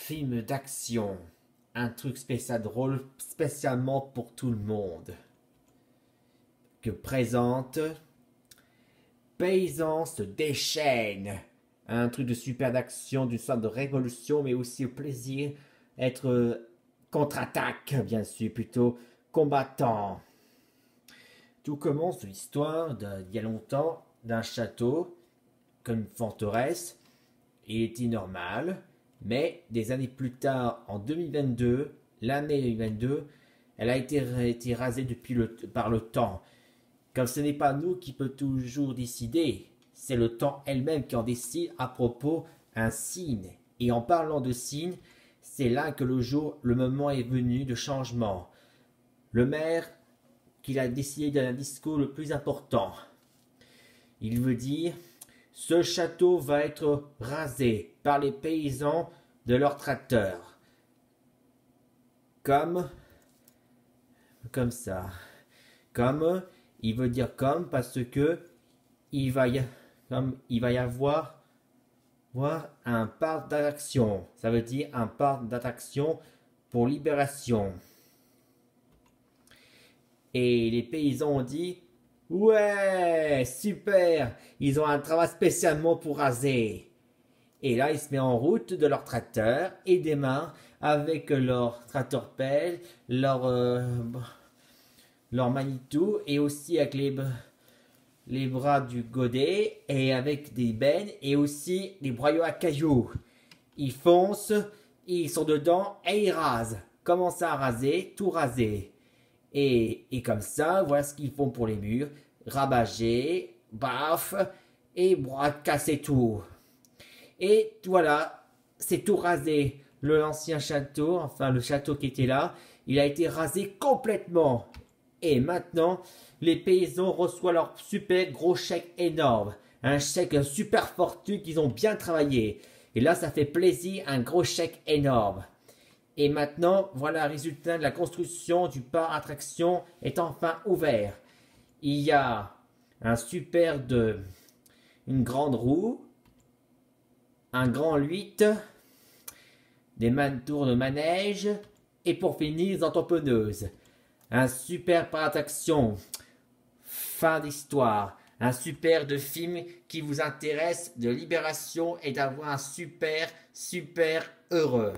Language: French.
film d'action. Un truc spécial drôle, spécialement pour tout le monde. Que présente Paysan se déchaîne. Un truc de super d'action, d'une sorte de révolution, mais aussi au plaisir être contre-attaque, bien sûr, plutôt combattant. Tout commence l'histoire d'il y a longtemps d'un château, comme une forteresse. Il était normal, mais des années plus tard, en 2022, l'année 2022, elle a été rasée par le temps. Comme ce n'est pas nous qui peut toujours décider, c'est le temps elle-même qui en décide à propos d'un signe. Et en parlant de signe, c'est là que le moment est venu de changement. Le maire, qu'il a décidé d'un discours le plus important. Il veut dire, ce château va être rasé par les paysans de leurs tracteurs. Comme ça. Comme, il veut dire comme parce que il va y avoir un parc d'attraction. Ça veut dire un parc d'attraction pour libération. Et les paysans ont dit, ouais, super, ils ont un travail spécialement pour raser. Et là, ils se mettent en route de leur tracteur et démarrent avec leur tracteur pelle, leur Manitou et aussi avec les bras du godet et avec des bennes et aussi des broyaux à cailloux. Ils foncent, ils sont dedans et ils rasent. Commencent à raser, tout raser. Et comme ça, voilà ce qu'ils font pour les murs. Rabager, baf, et casser tout. Et voilà, c'est tout rasé. L'ancien château, enfin le château qui était là, il a été rasé complètement. Et maintenant, les paysans reçoivent leur super gros chèque énorme. Un chèque, une super fortune qu'ils ont bien travaillé. Et là, ça fait plaisir, un gros chèque énorme. Et maintenant, voilà le résultat de la construction du parc attraction est enfin ouvert. Il y a une grande roue, un grand 8, des tours de manège, et pour finir, des entrepreneuses. Un super parc d'attraction. Fin d'histoire. Un super de film qui vous intéresse de libération et d'avoir un super heureux.